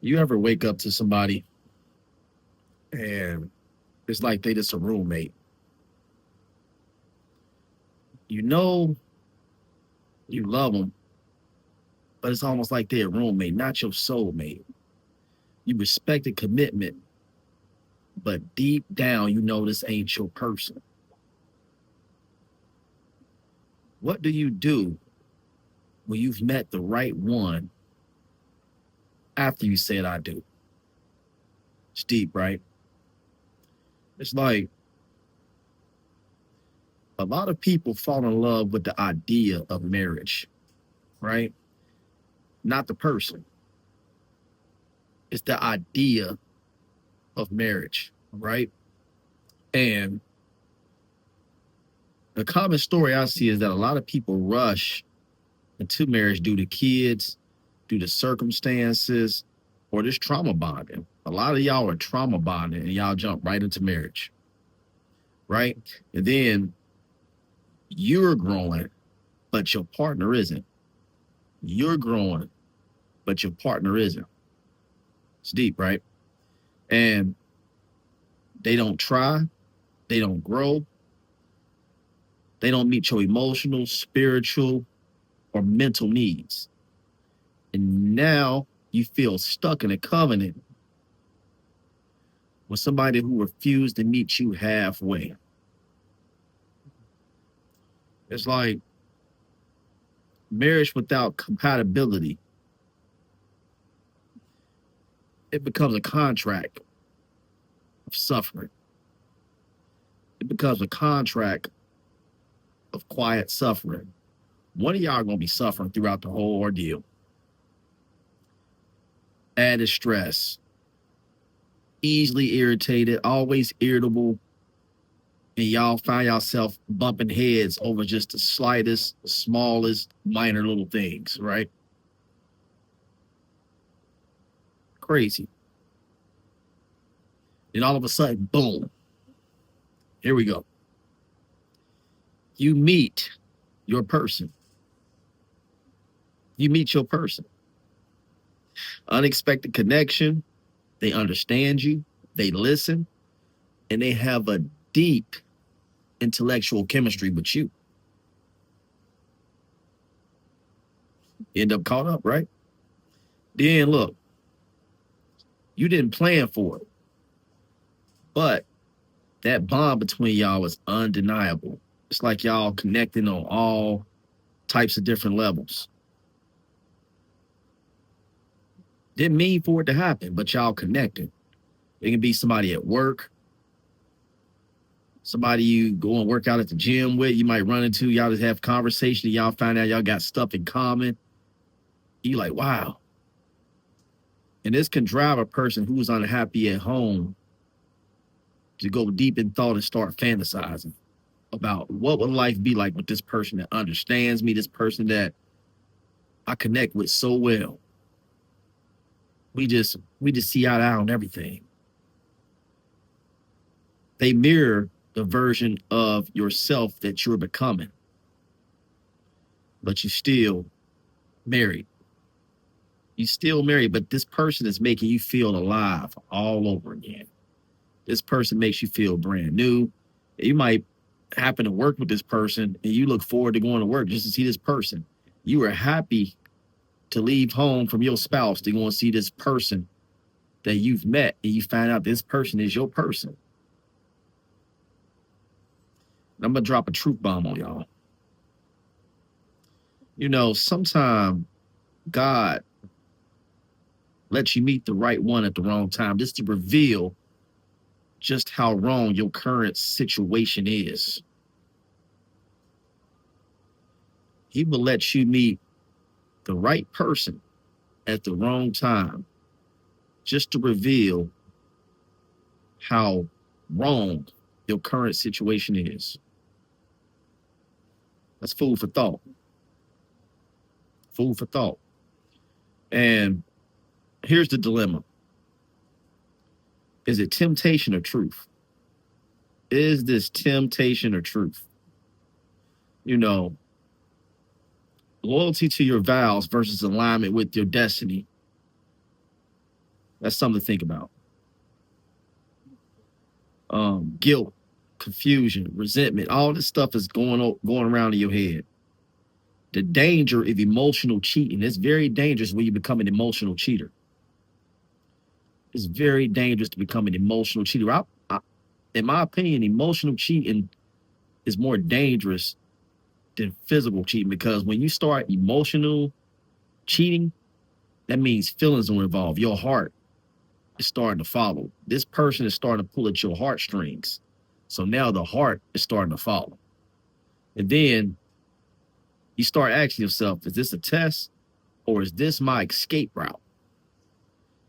You ever wake up to somebody and it's like they just a roommate? You know you love them, but it's almost like they're a roommate, not your soulmate. You respect the commitment, but deep down, you know this ain't your person. What do you do when you've met the right one after you said I do? It's deep, right? It's like a lot of people fall in love with the idea of marriage, right? Not the person. It's the idea of marriage, right? And the common story I see is that a lot of people rush into marriage due to kids, due to circumstances, or just trauma bonding. A lot of y'all are trauma bonding and y'all jump right into marriage, right? And then you're growing, but your partner isn't. You're growing, but your partner isn't. It's deep, right? And they don't try, they don't grow, they don't meet your emotional, spiritual, or mental needs. And now you feel stuck in a covenant with somebody who refused to meet you halfway. It's like marriage without compatibility. It becomes a contract of suffering. It becomes a contract of quiet suffering. One of y'all gonna be suffering throughout the whole ordeal. Added stress, easily irritated, always irritable, and y'all find yourself bumping heads over just the slightest, smallest, minor little things, right? Crazy. And all of a sudden, boom, here we go. You meet your person. You meet your person. Unexpected connection. They understand you. They listen. And they have a deep intellectual chemistry with you. End up caught up, right? Then look, you didn't plan for it. But that bond between y'all is undeniable. It's like y'all connecting on all types of different levels. Didn't mean for it to happen, but y'all connecting. It can be somebody at work, somebody you go and work out at the gym with, you might run into, y'all just have conversation, y'all find out y'all got stuff in common. You like, wow. And this can drive a person who's unhappy at home to go deep in thought and start fantasizing about what would life be like with this person that understands me, this person that I connect with so well. We just see eye to eye on everything. They mirror the version of yourself that you're becoming, but you still married. You still married, but this person is making you feel alive all over again. This person makes you feel brand new. You might happen to work with this person and you look forward to going to work just to see this person. You are happy to leave home from your spouse to go and see this person that you've met, and you find out this person is your person. And I'm going to drop a truth bomb on y'all. You know, sometimes God lets you meet the right one at the wrong time just to reveal just how wrong your current situation is. He will let you meet the right person at the wrong time just to reveal how wrong your current situation is. That's food for thought. Food for thought. And here's the dilemma. Is it temptation or truth? Is this temptation or truth? You know, loyalty to your vows versus alignment with your destiny. That's something to think about. Guilt, confusion, resentment, all this stuff is going around in your head. The danger of emotional cheating. It's very dangerous when you become an emotional cheater. It's very dangerous to become an emotional cheater. In my opinion, emotional cheating is more dangerous than physical cheating, because when you start emotional cheating, that means feelings are involved. Your heart is starting to follow. This person is starting to pull at your heartstrings. So now the heart is starting to follow. And then you start asking yourself, is this a test or is this my escape route?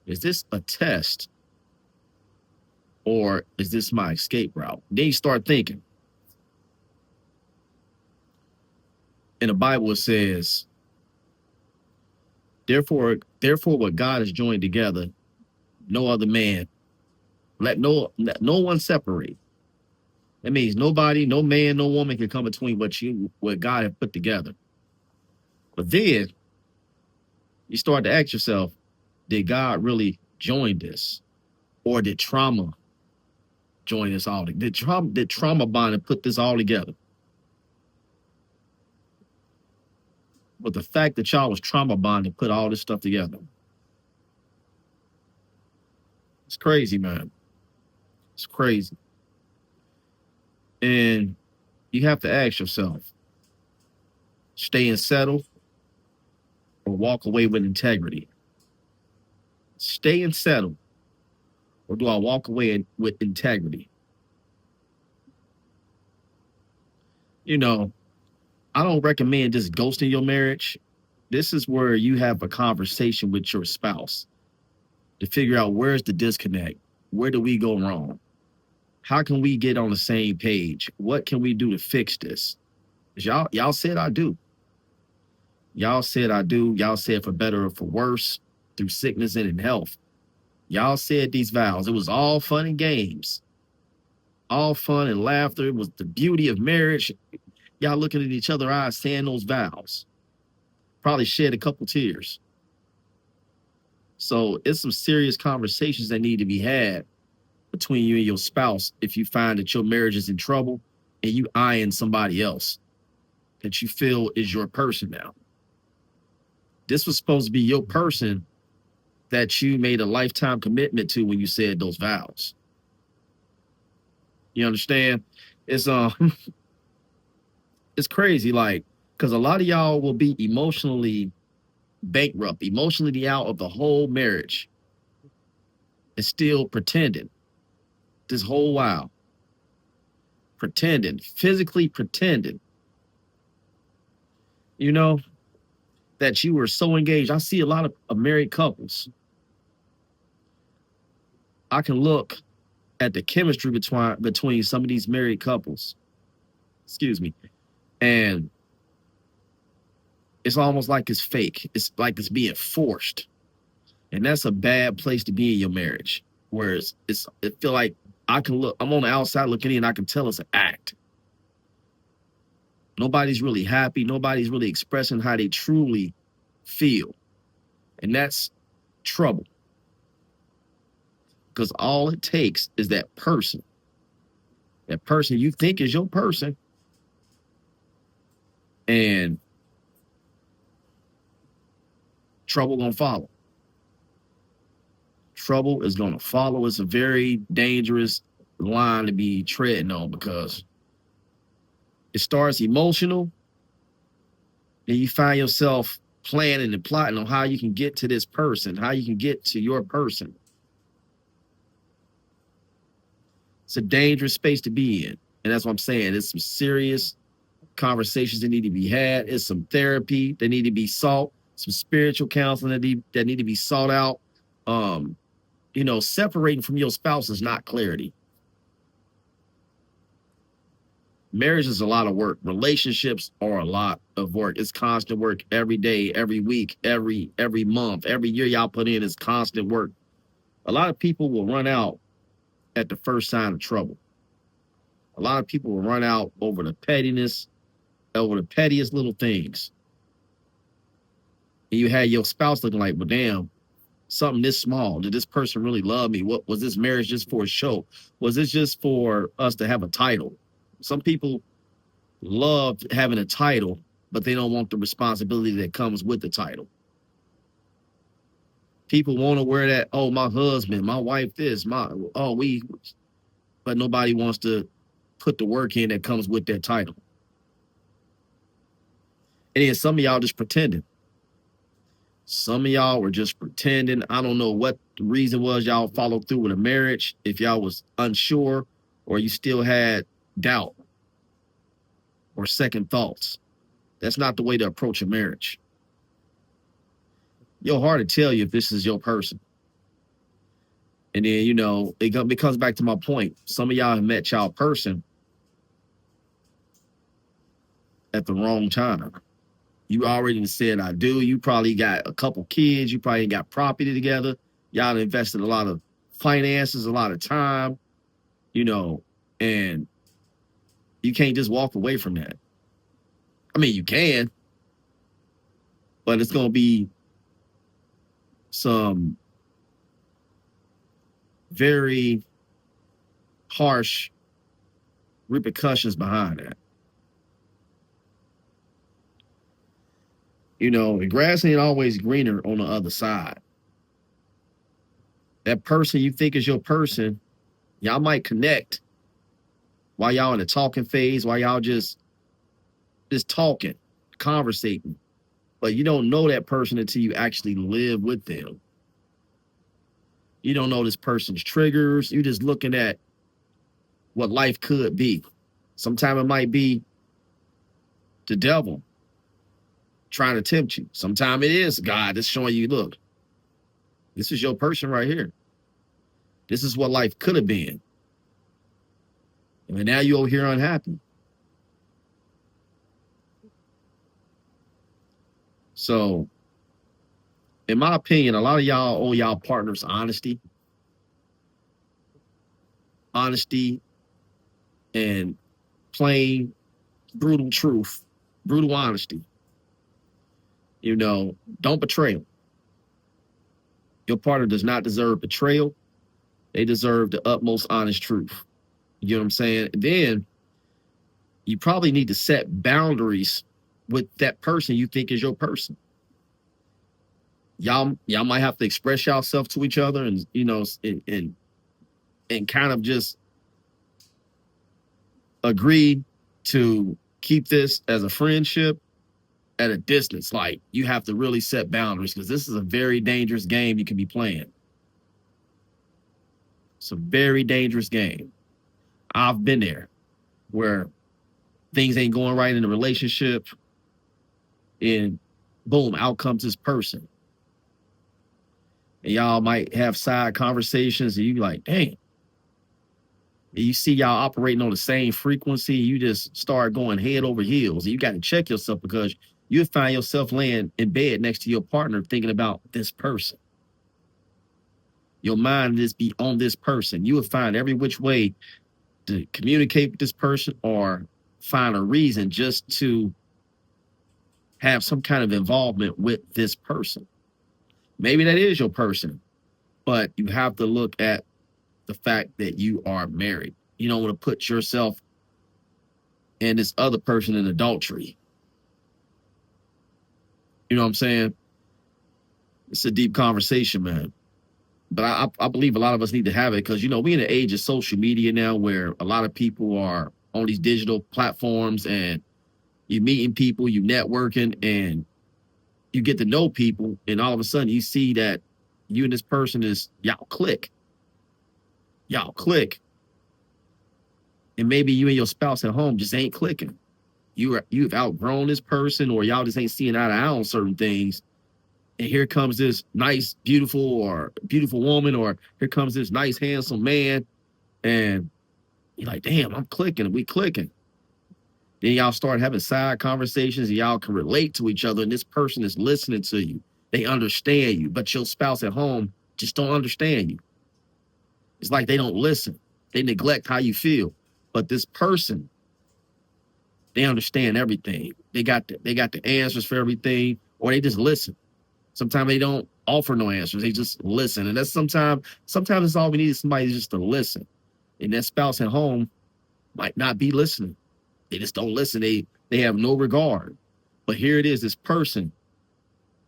Is this a test or is this my escape route? Then you start thinking. In the Bible, it says, therefore what God has joined together, no other man, let no one separate. That means nobody, no man, no woman can come between what God has put together. But then you start to ask yourself, did God really join this? Or did trauma join this all? Did trauma bond and put this all together? But the fact that y'all was trauma bond and put all this stuff together, it's crazy, man. It's crazy. And you have to ask yourself, staying settled or walk away with integrity? Staying settled or do I walk away with integrity? You know, I don't recommend just ghosting your marriage. This is where you have a conversation with your spouse to figure out where's the disconnect. Where do we go wrong? How can we get on the same page? What can we do to fix this? Y'all said I do. Y'all said I do. Y'all said for better or for worse, through sickness and in health. Y'all said these vows. It was all fun and games. All fun and laughter. It was the beauty of marriage. Y'all looking at each other's eyes saying those vows. Probably shed a couple tears. So it's some serious conversations that need to be had between you and your spouse if you find that your marriage is in trouble and you eyeing somebody else that you feel is your person now. This was supposed to be your person that you made a lifetime commitment to when you said those vows. You understand? It's it's crazy, like, because a lot of y'all will be emotionally bankrupt, emotionally out of the whole marriage, and still pretending this whole while. Pretending, physically pretending, you know, that you were so engaged. I see a lot of married couples. I can look at the chemistry between some of these married couples, excuse me, and it's almost like it's fake. It's like it's being forced. And that's a bad place to be in your marriage. Whereas it feel like I'm on the outside looking in, I can tell it's an act. Nobody's really happy. Nobody's really expressing how they truly feel. And that's trouble. Because all it takes is that person you think is your person, and trouble gonna follow. Trouble is gonna follow. It's a very dangerous line to be treading on, because it starts emotional, and you find yourself planning and plotting on how you can get to this person, how you can get to your person. It's a dangerous space to be in. And that's what I'm saying. It's some serious conversations that need to be had. It's some therapy that need to be sought, some spiritual counseling that need to be sought out. Separating from your spouse is not clarity. Marriage is a lot of work. Relationships are a lot of work. It's constant work every day, every week, every month, every year y'all put in is constant work. A lot of people will run out at the first sign of trouble. A lot of people will run out over the pettiness, over the pettiest little things. And you had your spouse looking like, well, damn, something this small. Did this person really love me? What was this marriage just for a show? Was this just for us to have a title? Some people love having a title, but they don't want the responsibility that comes with the title. People want to wear that, oh, my husband, my wife, this, but nobody wants to put the work in that comes with that title. And then some of y'all just pretending. Some of y'all were just pretending. I don't know what the reason was y'all followed through with a marriage. If y'all was unsure or you still had doubt or second thoughts. That's not the way to approach a marriage. Your heart to tell you if this is your person. And then, it comes back to my point. Some of y'all have met y'all person at the wrong time. You already said, I do. You probably got a couple kids. You probably got property together. Y'all invested a lot of finances, a lot of time, and you can't just walk away from that. I mean, you can, but it's going to be some very harsh repercussions behind that. The grass ain't always greener on the other side. That person you think is your person, y'all might connect while y'all in the talking phase, while y'all just talking, conversating. But you don't know that person until you actually live with them. You don't know this person's triggers. You're just looking at what life could be. Sometimes it might be the devil trying to tempt you. Sometimes it is God that's showing you, look, this is your person right here. This is what life could have been. And now you're over here unhappy. So, in my opinion, a lot of y'all owe y'all partners honesty. Honesty and plain, brutal truth, brutal honesty. Don't betray them. Your partner does not deserve betrayal. They deserve the utmost honest truth. You know what I'm saying? Then you probably need to set boundaries with that person you think is your person. Y'all might have to express yourself to each other and kind of just agree to keep this as a friendship at a distance. Like, you have to really set boundaries because this is a very dangerous game you can be playing. It's a very dangerous game. I've been there where things ain't going right in the relationship and boom, out comes this person. And y'all might have side conversations and you be like, dang. And you see y'all operating on the same frequency. You just start going head over heels. And you got to check yourself because you'll find yourself laying in bed next to your partner thinking about this person. Your mind just be on this person. You will find every which way to communicate with this person or find a reason just to have some kind of involvement with this person. Maybe that is your person, but you have to look at the fact that you are married. You don't want to put yourself and this other person in adultery. You know what I'm saying? It's a deep conversation, man. But I believe a lot of us need to have it because, we in the age of social media now where a lot of people are on these digital platforms and you're meeting people, you networking, and you get to know people. And all of a sudden you see that you and this person y'all click. Y'all click. And maybe you and your spouse at home just ain't clicking. You've outgrown this person or y'all just ain't seeing eye to eye on certain things. And here comes this nice, beautiful woman, or here comes this nice, handsome man. And you're like, damn, I'm clicking. We clicking. Then y'all start having side conversations and y'all can relate to each other. And this person is listening to you. They understand you. But your spouse at home just don't understand you. It's like they don't listen. They neglect how you feel. But this person, they understand everything. They got the answers for everything, or they just listen. Sometimes they don't offer no answers. They just listen. And that's sometimes it's all we need is somebody just to listen. And that spouse at home might not be listening. They just don't listen. They have no regard. But here it is, this person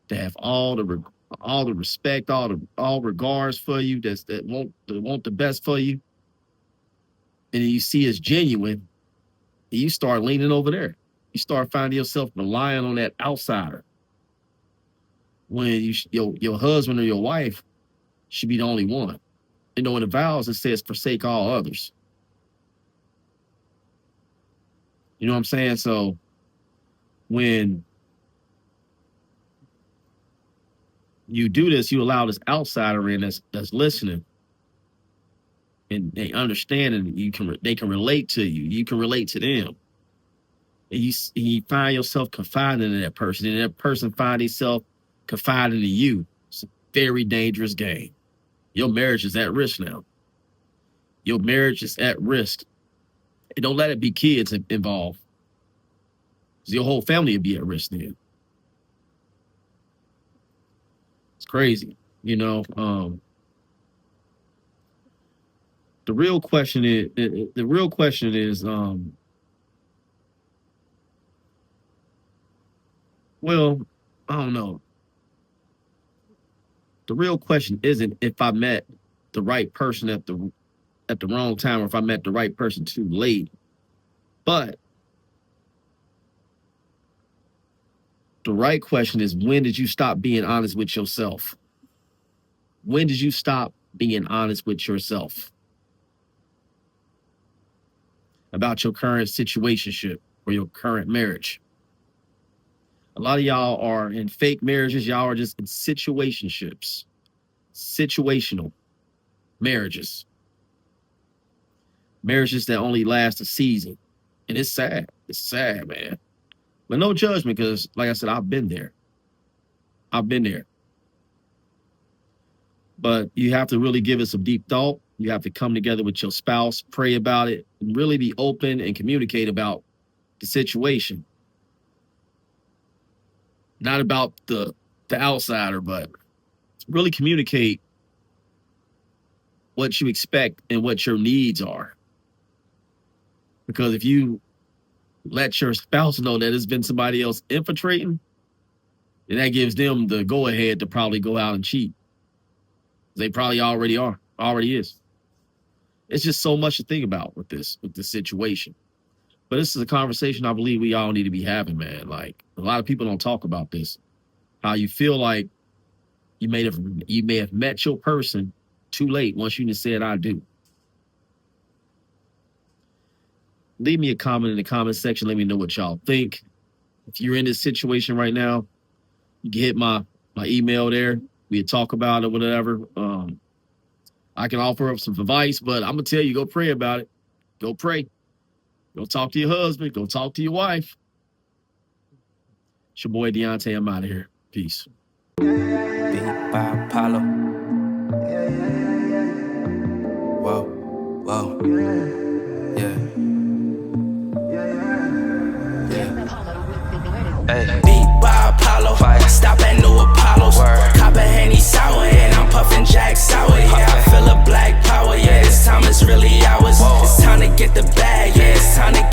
that have all the respect, all regards for you, that want the best for you. And then you see it's genuine, and you start leaning over there. You start finding yourself relying on that outsider when your husband or your wife should be the only one. You know, in the vows it says forsake all others. You know what I'm saying? So when you do this, you allow this outsider in that's listening, and they understand, and they can relate to you. You can relate to them. And you find yourself confiding in that person, and that person find himself confiding in you. It's a very dangerous game. Your marriage is at risk now. Your marriage is at risk. And don't let it be kids involved. Your whole family will be at risk then. It's crazy, you know. The real question is, well, I don't know. The real question isn't if I met the right person at the wrong time, or if I met the right person too late. But the right question is, when did you stop being honest with yourself? When did you stop being honest with yourself about your current situationship or your current marriage? A lot of y'all are in fake marriages. Y'all are just in situationships, situational marriages that only last a season. And it's sad. It's sad, man. But no judgment, because like I said, I've been there. But you have to really give it some deep thought. You have to come together with your spouse, pray about it, and really be open and communicate about the situation. Not about the outsider, but really communicate what you expect and what your needs are. Because if you let your spouse know that it's been somebody else infiltrating, then that gives them the go-ahead to probably go out and cheat. They probably already is. It's just so much to think about with this situation. But this is a conversation I believe we all need to be having, man. Like, a lot of people don't talk about this. How you feel like you may have met your person too late once you just said, I do. Leave me a comment in the comment section. Let me know what y'all think. If you're in this situation right now, you can hit my email there. We'll talk about it, whatever. I can offer up some advice, but I'm going to tell you, go pray about it. Go pray. Go talk to your husband. Go talk to your wife. It's your boy Deonte. I'm out of here. Peace. Beat by Apollo. Whoa. Yeah. Beat by Apollo. Stop at new Apollos. Cop a Henny sour and I'm puffing Jack sour. Yeah, I feel a black power. Yeah, this time it's really ours. It's time to get the bag. Yeah, it's time to